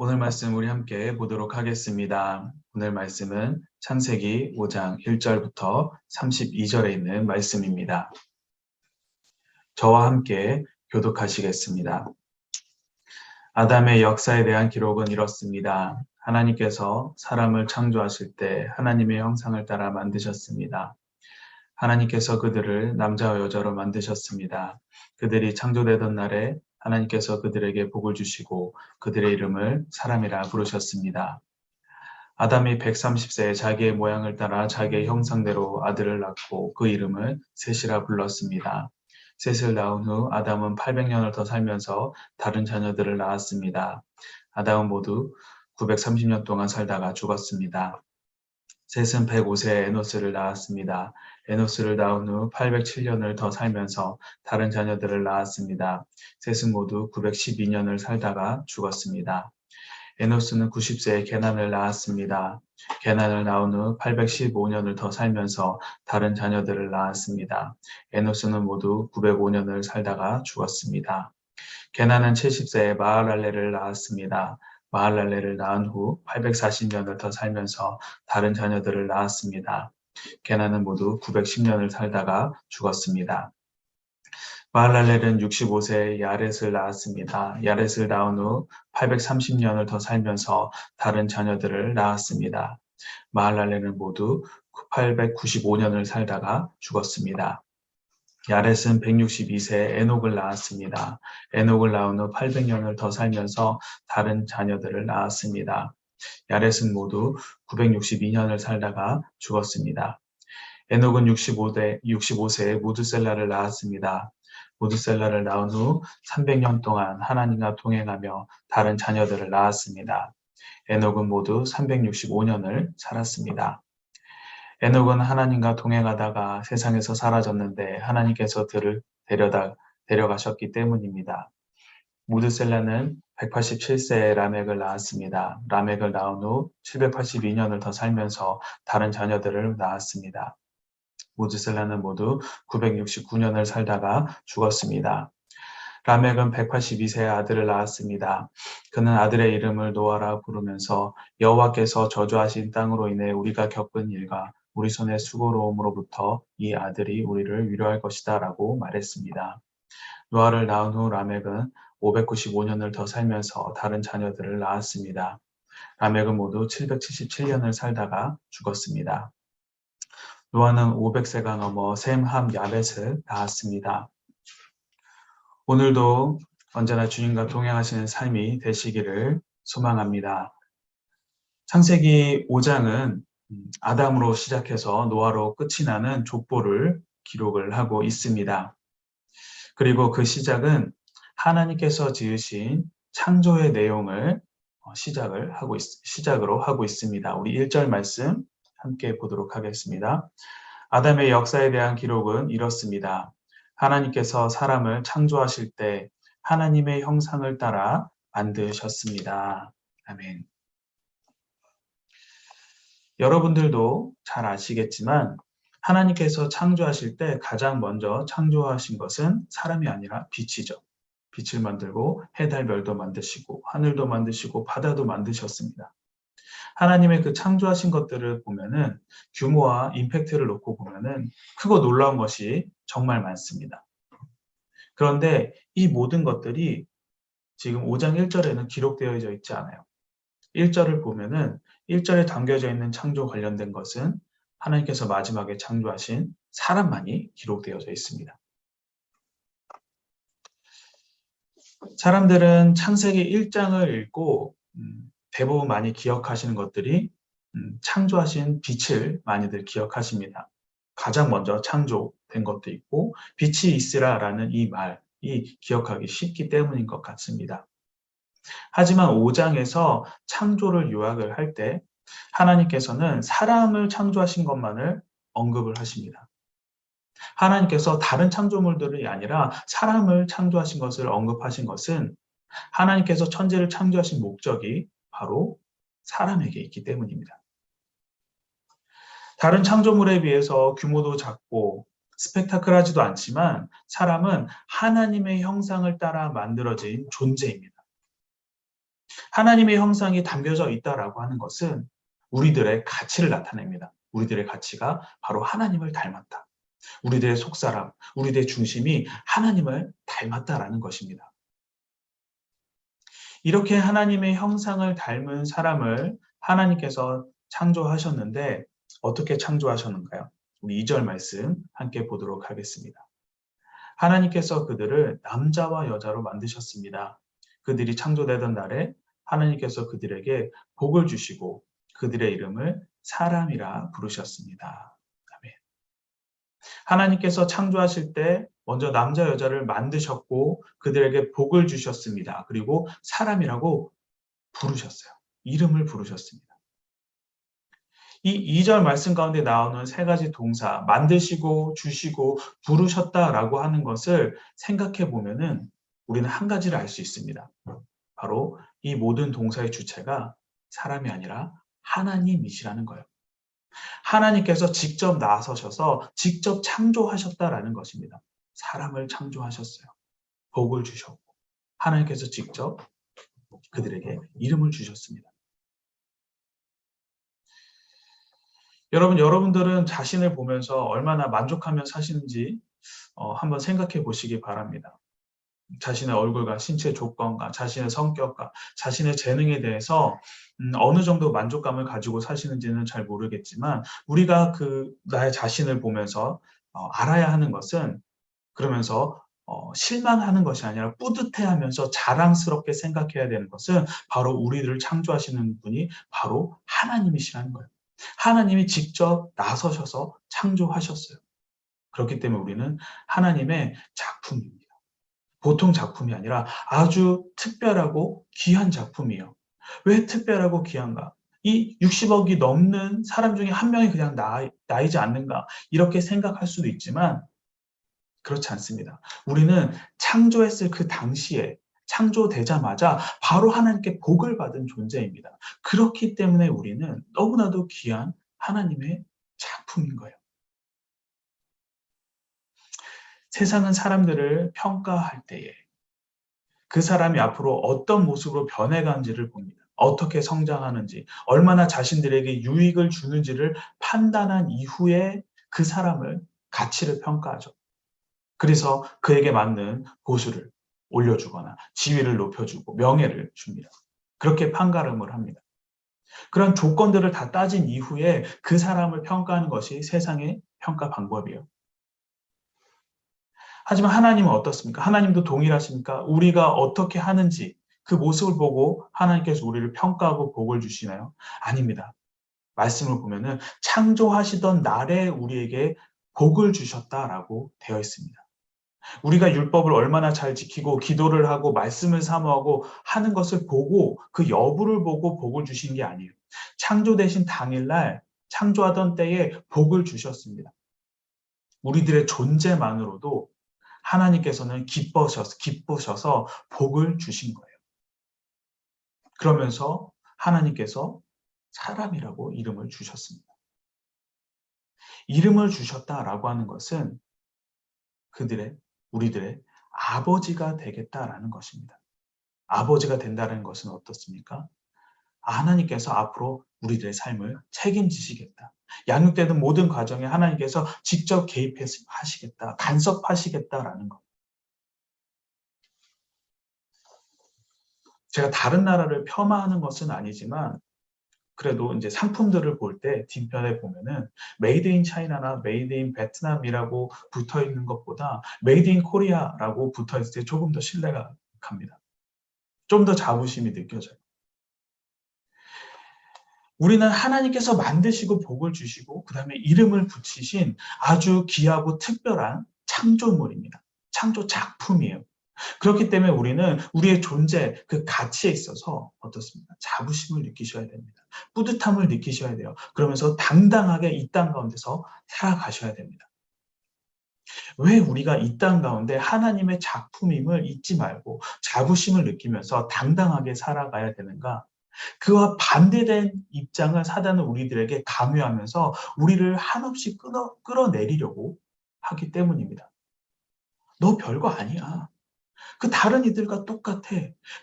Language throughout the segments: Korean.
오늘 말씀 우리 함께 보도록 하겠습니다. 오늘 말씀은 창세기 5장 1절부터 32절에 있는 말씀입니다. 저와 함께 교독하시겠습니다. 아담의 역사에 대한 기록은 이렇습니다. 하나님께서 사람을 창조하실 때 하나님의 형상을 따라 만드셨습니다. 하나님께서 그들을 남자와 여자로 만드셨습니다. 그들이 창조되던 날에 하나님께서 그들에게 복을 주시고 그들의 이름을 사람이라 부르셨습니다. 아담이 130세에 자기의 모양을 따라 자기의 형상대로 아들을 낳고 그 이름을 셋이라 불렀습니다. 셋을 낳은 후 아담은 800년을 더 살면서 다른 자녀들을 낳았습니다. 아담은 모두 930년 동안 살다가 죽었습니다. 셋은 105세에 에노스를 낳았습니다. 에노스를 낳은 후 807년을 더 살면서 다른 자녀들을 낳았습니다. 셋은 모두 912년을 살다가 죽었습니다. 에노스는 90세에 게난을 낳았습니다. 게난을 낳은 후 815년을 더 살면서 다른 자녀들을 낳았습니다. 에노스는 모두 905년을 살다가 죽었습니다. 게난은 70세에 마할랄레를 낳았습니다. 마할랄레를 낳은 후 840년을 더 살면서 다른 자녀들을 낳았습니다. 게난은 모두 910년을 살다가 죽었습니다. 마할랄렐은 65세에 야렛을 낳았습니다. 야렛을 낳은 후 830년을 더 살면서 다른 자녀들을 낳았습니다. 마할랄렐은 모두 895년을 살다가 죽었습니다. 야렛은 162세에 에녹을 낳았습니다. 에녹을 낳은 후 800년을 더 살면서 다른 자녀들을 낳았습니다. 야렛은 모두 962년을 살다가 죽었습니다. 에녹은 65세에 무드셀라를 낳았습니다. 무드셀라를 낳은 후 300년 동안 하나님과 동행하며 다른 자녀들을 낳았습니다. 에녹은 모두 365년을 살았습니다. 에녹은 하나님과 동행하다가 세상에서 사라졌는데 하나님께서 그를 데려가셨기 때문입니다. 무드셀라는 187세에 라멕을 낳았습니다. 라멕을 낳은 후 782년을 더 살면서 다른 자녀들을 낳았습니다. 무드셀라는 모두 969년을 살다가 죽었습니다. 라멕은 182세의 아들을 낳았습니다. 그는 아들의 이름을 노아라 부르면서 여호와께서 저주하신 땅으로 인해 우리가 겪은 일과 우리 손의 수고로움으로부터 이 아들이 우리를 위로할 것이다 라고 말했습니다. 노아를 낳은 후 라멕은 595년을 더 살면서 다른 자녀들을 낳았습니다. 라멕은 모두 777년을 살다가 죽었습니다. 노아는 500세가 넘어 셈, 함, 야벳을 낳았습니다. 오늘도 언제나 주님과 동행하시는 삶이 되시기를 소망합니다. 창세기 5장은 아담으로 시작해서 노아로 끝이 나는 족보를 기록을 하고 있습니다. 그리고 그 시작은 하나님께서 지으신 창조의 내용을 시작으로 하고 있습니다. 우리 1절 말씀 함께 보도록 하겠습니다. 아담의 역사에 대한 기록은 이렇습니다. 하나님께서 사람을 창조하실 때 하나님의 형상을 따라 만드셨습니다. 아멘. 여러분들도 잘 아시겠지만 하나님께서 창조하실 때 가장 먼저 창조하신 것은 사람이 아니라 빛이죠. 빛을 만들고 해, 달, 별도 만드시고 하늘도 만드시고 바다도 만드셨습니다. 하나님의 그 창조하신 것들을 보면은 규모와 임팩트를 놓고 보면은 크고 놀라운 것이 정말 많습니다. 그런데 이 모든 것들이 지금 5장 1절에는 기록되어져 있지 않아요. 1절을 보면은 1절에 담겨져 있는 창조 관련된 것은 하나님께서 마지막에 창조하신 사람만이 기록되어져 있습니다. 사람들은 창세기 1장을 읽고 대부분 많이 기억하시는 것들이 창조하신 빛을 많이들 기억하십니다. 가장 먼저 창조된 것도 있고 빛이 있으라라는 이 말이 기억하기 쉽기 때문인 것 같습니다. 하지만 5장에서 창조를 요약을 할 때 하나님께서는 사람을 창조하신 것만을 언급을 하십니다. 하나님께서 다른 창조물들이 아니라 사람을 창조하신 것을 언급하신 것은 하나님께서 천지를 창조하신 목적이 바로 사람에게 있기 때문입니다. 다른 창조물에 비해서 규모도 작고 스펙타클하지도 않지만 사람은 하나님의 형상을 따라 만들어진 존재입니다. 하나님의 형상이 담겨져 있다라고 하는 것은 우리들의 가치를 나타냅니다. 우리들의 가치가 바로 하나님을 닮았다. 우리들의 속사람, 우리들의 중심이 하나님을 닮았다라는 것입니다. 이렇게 하나님의 형상을 닮은 사람을 하나님께서 창조하셨는데 어떻게 창조하셨는가요? 우리 2절 말씀 함께 보도록 하겠습니다. 하나님께서 그들을 남자와 여자로 만드셨습니다. 그들이 창조되던 날에 하나님께서 그들에게 복을 주시고 그들의 이름을 사람이라 부르셨습니다. 아멘. 하나님께서 창조하실 때 먼저 남자 여자를 만드셨고 그들에게 복을 주셨습니다. 그리고 사람이라고 부르셨어요. 이름을 부르셨습니다. 이 2절 말씀 가운데 나오는 세 가지 동사, 만드시고, 주시고, 부르셨다라고 하는 것을 생각해 보면은 우리는 한 가지를 알 수 있습니다. 바로 이 모든 동사의 주체가 사람이 아니라 하나님이시라는 거예요. 하나님께서 직접 나서셔서 직접 창조하셨다라는 것입니다. 사람을 창조하셨어요. 복을 주셨고, 하나님께서 직접 그들에게 이름을 주셨습니다. 여러분들은 자신을 보면서 얼마나 만족하며 사시는지 한번 생각해 보시기 바랍니다. 자신의 얼굴과 신체 조건과 자신의 성격과 자신의 재능에 대해서 어느 정도 만족감을 가지고 사시는지는 잘 모르겠지만 우리가 나의 자신을 보면서 알아야 하는 것은 그러면서 실망하는 것이 아니라 뿌듯해하면서 자랑스럽게 생각해야 되는 것은 바로 우리를 창조하시는 분이 바로 하나님이시라는 거예요. 하나님이 직접 나서셔서 창조하셨어요. 그렇기 때문에 우리는 하나님의 작품입니다. 보통 작품이 아니라 아주 특별하고 귀한 작품이에요. 왜 특별하고 귀한가? 이 60억이 넘는 사람 중에 한 명이 그냥 나이지 않는가? 이렇게 생각할 수도 있지만 그렇지 않습니다. 우리는 창조했을 그 당시에 창조되자마자 바로 하나님께 복을 받은 존재입니다. 그렇기 때문에 우리는 너무나도 귀한 하나님의 작품인 거예요. 세상은 사람들을 평가할 때에 그 사람이 앞으로 어떤 모습으로 변해간지를 봅니다. 어떻게 성장하는지, 얼마나 자신들에게 유익을 주는지를 판단한 이후에 그 사람을 가치를 평가하죠. 그래서 그에게 맞는 보수를 올려주거나 지위를 높여주고 명예를 줍니다. 그렇게 판가름을 합니다. 그런 조건들을 다 따진 이후에 그 사람을 평가하는 것이 세상의 평가 방법이에요. 하지만 하나님은 어떻습니까? 하나님도 동일하십니까? 우리가 어떻게 하는지 그 모습을 보고 하나님께서 우리를 평가하고 복을 주시나요? 아닙니다. 말씀을 보면은 창조하시던 날에 우리에게 복을 주셨다라고 되어 있습니다. 우리가 율법을 얼마나 잘 지키고 기도를 하고 말씀을 사모하고 하는 것을 보고 그 여부를 보고 복을 주신 게 아니에요. 창조되신 당일날 창조하던 때에 복을 주셨습니다. 우리들의 존재만으로도 하나님께서는 기쁘셔서 복을 주신 거예요. 그러면서 하나님께서 사람이라고 이름을 주셨습니다. 이름을 주셨다라고 하는 것은 우리들의 아버지가 되겠다라는 것입니다. 아버지가 된다는 것은 어떻습니까? 하나님께서 앞으로 우리들의 삶을 책임지시겠다. 양육되는 모든 과정에 하나님께서 직접 개입하시겠다. 간섭하시겠다라는 것. 제가 다른 나라를 폄하하는 것은 아니지만 그래도 이제 상품들을 볼 때 뒷면에 보면은 메이드 인 차이나나 메이드 인 베트남이라고 붙어 있는 것보다 메이드 인 코리아라고 붙어 있을 때 조금 더 신뢰가 갑니다. 좀 더 자부심이 느껴져요. 우리는 하나님께서 만드시고 복을 주시고 그 다음에 이름을 붙이신 아주 귀하고 특별한 창조물입니다. 창조 작품이에요. 그렇기 때문에 우리는 우리의 존재, 그 가치에 있어서 어떻습니까? 자부심을 느끼셔야 됩니다. 뿌듯함을 느끼셔야 돼요. 그러면서 당당하게 이 땅 가운데서 살아가셔야 됩니다. 왜 우리가 이 땅 가운데 하나님의 작품임을 잊지 말고 자부심을 느끼면서 당당하게 살아가야 되는가? 그와 반대된 입장을 사단은 우리들에게 강요하면서 우리를 한없이 끌어내리려고 하기 때문입니다. 너 별거 아니야. 그 다른 이들과 똑같아.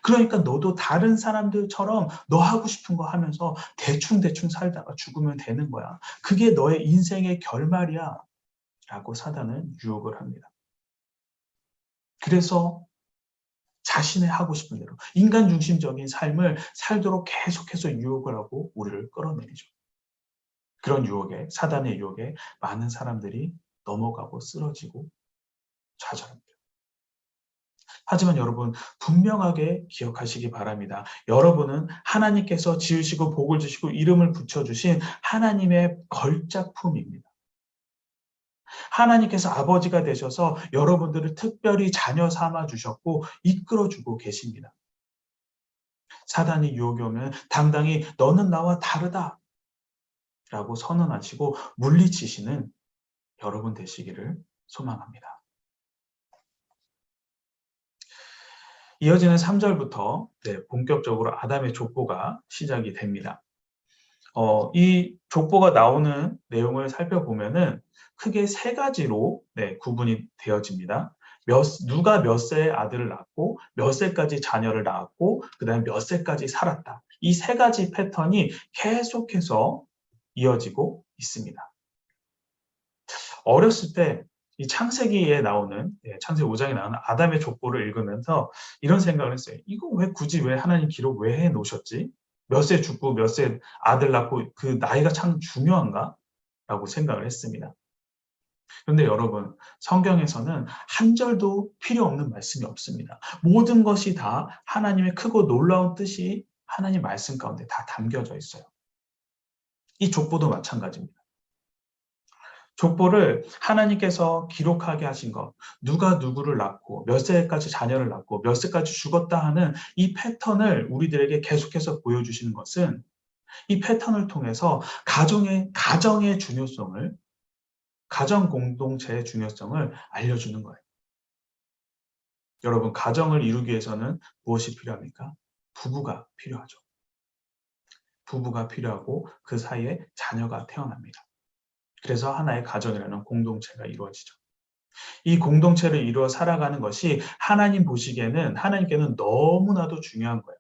그러니까 너도 다른 사람들처럼 너 하고 싶은 거 하면서 대충대충 살다가 죽으면 되는 거야. 그게 너의 인생의 결말이야. 라고 사단은 유혹을 합니다. 그래서 자신의 하고 싶은 대로 인간 중심적인 삶을 살도록 계속해서 유혹을 하고 우리를 끌어내리죠. 그런 유혹에, 사단의 유혹에 많은 사람들이 넘어가고 쓰러지고 좌절합니다. 하지만 여러분 분명하게 기억하시기 바랍니다. 여러분은 하나님께서 지으시고 복을 주시고 이름을 붙여주신 하나님의 걸작품입니다. 하나님께서 아버지가 되셔서 여러분들을 특별히 자녀 삼아 주셨고 이끌어주고 계십니다. 사단이 유혹이 오면 당당히 너는 나와 다르다 라고 선언하시고 물리치시는 여러분 되시기를 소망합니다. 이어지는 3절부터 본격적으로 아담의 족보가 시작이 됩니다. 이 족보가 나오는 내용을 살펴보면은 크게 세 가지로 구분이 되어집니다. 누가 몇 세의 아들을 낳고 몇 세까지 자녀를 낳았고 그 다음에 몇 세까지 살았다. 이 세 가지 패턴이 계속해서 이어지고 있습니다. 어렸을 때 이 창세기에 나오는 창세기 5장에 나오는 아담의 족보를 읽으면서 이런 생각을 했어요. 이거 왜 굳이 왜 하나님 기록 왜 해놓으셨지? 몇 세 죽고 몇 세 아들 낳고 그 나이가 참 중요한가? 라고 생각을 했습니다. 그런데 여러분 성경에서는 한 절도 필요 없는 말씀이 없습니다. 모든 것이 다 하나님의 크고 놀라운 뜻이 하나님 말씀 가운데 다 담겨져 있어요. 이 족보도 마찬가지입니다. 족보를 하나님께서 기록하게 하신 것, 누가 누구를 낳고 몇 세까지 자녀를 낳고 몇 세까지 죽었다 하는 이 패턴을 우리들에게 계속해서 보여주시는 것은 이 패턴을 통해서 가정의 중요성을, 가정 공동체의 중요성을 알려주는 거예요. 여러분, 가정을 이루기 위해서는 무엇이 필요합니까? 부부가 필요하죠. 부부가 필요하고 그 사이에 자녀가 태어납니다. 그래서 하나의 가정이라는 공동체가 이루어지죠. 이 공동체를 이루어 살아가는 것이 하나님께는 너무나도 중요한 거예요.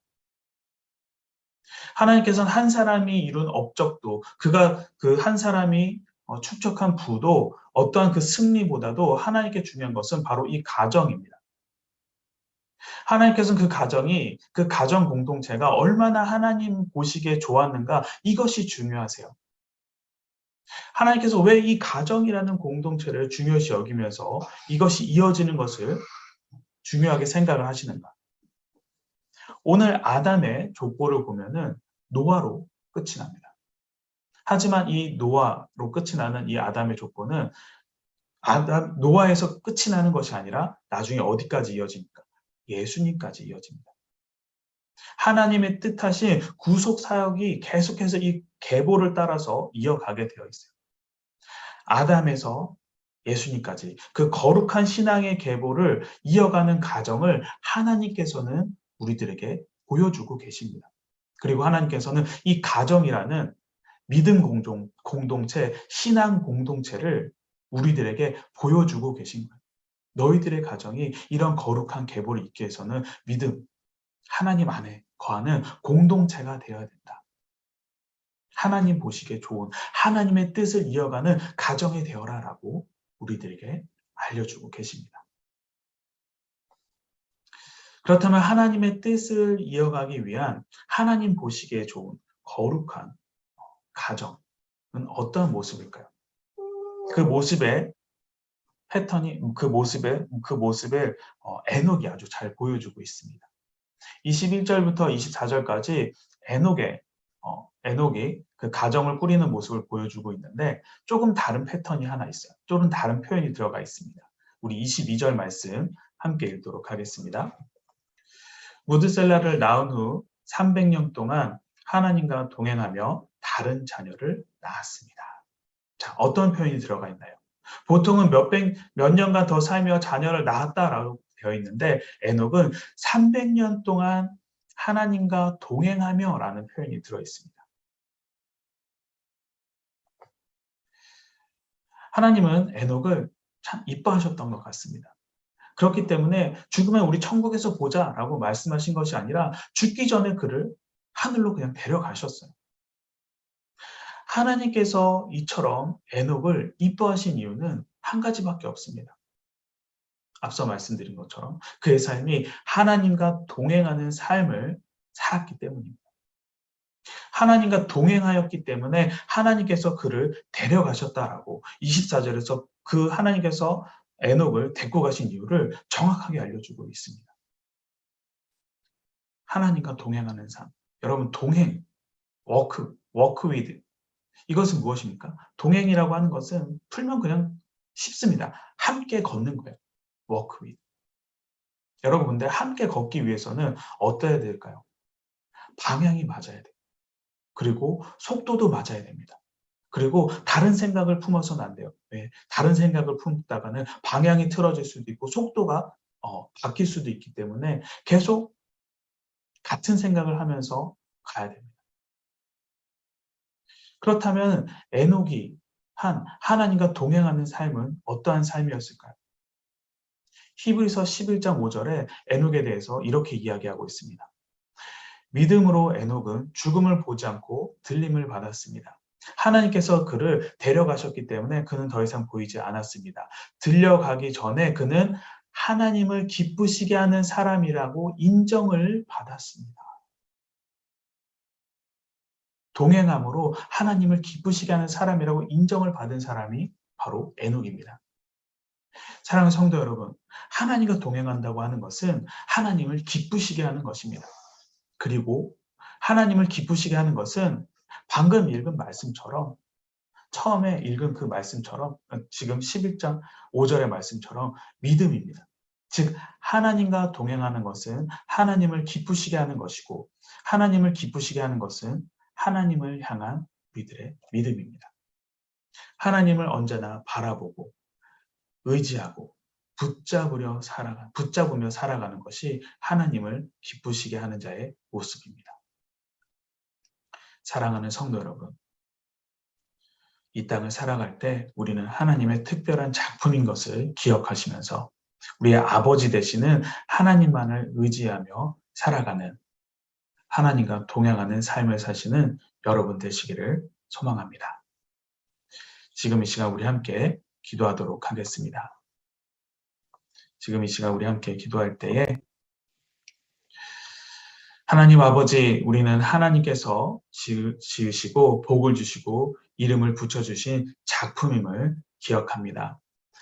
하나님께서는 한 사람이 이룬 업적도 그 한 사람이 축적한 부도 어떠한 그 승리보다도 하나님께 중요한 것은 바로 이 가정입니다. 하나님께서는 그 가정 공동체가 얼마나 하나님 보시기에 좋았는가 이것이 중요하세요. 하나님께서 왜 이 가정이라는 공동체를 중요시 여기면서 이것이 이어지는 것을 중요하게 생각을 하시는가? 오늘 아담의 족보를 보면은 노아로 끝이 납니다. 하지만 이 노아로 끝이 나는 이 아담의 족보는 노아에서 끝이 나는 것이 아니라 나중에 어디까지 이어집니까? 예수님까지 이어집니다. 하나님의 뜻하신 구속 사역이 계속해서 이 계보를 따라서 이어가게 되어 있어요. 아담에서 예수님까지 그 거룩한 신앙의 계보를 이어가는 과정을 하나님께서는 우리들에게 보여주고 계십니다. 그리고 하나님께서는 이 가정이라는 믿음 공동체, 신앙 공동체를 우리들에게 보여주고 계신 거예요. 너희들의 가정이 이런 거룩한 계보를 잇기 위해서는 믿음, 하나님 안에 거하는 공동체가 되어야 된다. 하나님 보시기에 좋은 하나님의 뜻을 이어가는 가정이 되어라라고 우리들에게 알려주고 계십니다. 그렇다면 하나님의 뜻을 이어가기 위한 하나님 보시기에 좋은 거룩한 가정은 어떤 모습일까요? 그 모습의 패턴이 그 모습을 에녹이 아주 잘 보여주고 있습니다. 21절부터 24절까지 에녹이 그 가정을 꾸리는 모습을 보여주고 있는데 조금 다른 패턴이 하나 있어요. 조금 다른 표현이 들어가 있습니다. 우리 22절 말씀 함께 읽도록 하겠습니다. 무드셀라를 낳은 후 300년 동안 하나님과 동행하며 다른 자녀를 낳았습니다. 자, 어떤 표현이 들어가 있나요? 보통은 몇 년간 더 살며 자녀를 낳았다라고 되어 있는데 에녹은 300년 동안 하나님과 동행하며 라는 표현이 들어 있습니다. 하나님은 에녹을 참 이뻐하셨던 것 같습니다. 그렇기 때문에 죽으면 우리 천국에서 보자라고 말씀하신 것이 아니라 죽기 전에 그를 하늘로 그냥 데려가셨어요. 하나님께서 이처럼 에녹을 이뻐하신 이유는 한 가지밖에 없습니다. 앞서 말씀드린 것처럼 그의 삶이 하나님과 동행하는 삶을 살았기 때문입니다. 하나님과 동행하였기 때문에 하나님께서 그를 데려가셨다라고 24절에서 그 하나님께서 에녹을 데리고 가신 이유를 정확하게 알려주고 있습니다. 하나님과 동행하는 삶. 여러분, 동행, work with. 이것은 무엇입니까? 동행이라고 하는 것은 풀면 그냥 쉽습니다. 함께 걷는 거예요. work with. 여러분, 근데 함께 걷기 위해서는 어떠해야 될까요? 방향이 맞아야 돼요. 그리고 속도도 맞아야 됩니다. 그리고 다른 생각을 품어서는 안 돼요. 왜? 다른 생각을 품다가는 방향이 틀어질 수도 있고 속도가 바뀔 수도 있기 때문에 계속 같은 생각을 하면서 가야 됩니다. 그렇다면 에녹이 한 하나님과 동행하는 삶은 어떠한 삶이었을까요? 히브리서 11장 5절에 에녹에 대해서 이렇게 이야기하고 있습니다. 믿음으로 에녹은 죽음을 보지 않고 들림을 받았습니다. 하나님께서 그를 데려가셨기 때문에 그는 더 이상 보이지 않았습니다. 들려가기 전에 그는 하나님을 기쁘시게 하는 사람이라고 인정을 받았습니다. 동행함으로 하나님을 기쁘시게 하는 사람이라고 인정을 받은 사람이 바로 에녹입니다. 사랑하는 성도 여러분, 하나님과 동행한다고 하는 것은 하나님을 기쁘시게 하는 것입니다. 그리고 하나님을 기쁘시게 하는 것은 방금 읽은 말씀처럼 처음에 읽은 그 말씀처럼 지금 11장 5절의 말씀처럼 믿음입니다. 즉 하나님과 동행하는 것은 하나님을 기쁘시게 하는 것이고 하나님을 기쁘시게 하는 것은 하나님을 향한 우리들의 믿음입니다. 하나님을 언제나 바라보고 의지하고 붙잡으며 살아가는 것이 하나님을 기쁘시게 하는 자의 모습입니다. 사랑하는 성도 여러분, 이 땅을 살아갈 때 우리는 하나님의 특별한 작품인 것을 기억하시면서 우리의 아버지 되시는 하나님만을 의지하며 살아가는 하나님과 동행하는 삶을 사시는 여러분 되시기를 소망합니다. 지금 이 시간 우리 함께 기도하도록 하겠습니다. 지금 이 시간 우리 함께 기도할 때에 하나님 아버지, 우리는 하나님께서 지으시고 복을 주시고 이름을 붙여주신 작품임을 기억합니다.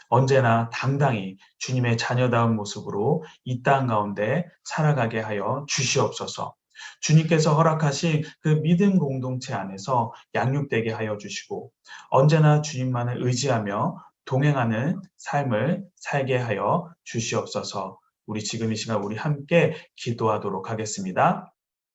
언제나 당당히 주님의 자녀다운 모습으로 이 땅 가운데 살아가게 하여 주시옵소서. 주님께서 허락하신 그 믿음 공동체 안에서 양육되게 하여 주시고 언제나 주님만을 의지하며 동행하는 삶을 살게 하여 주시옵소서. 우리 지금 이 시간 우리 함께 기도하도록 하겠습니다.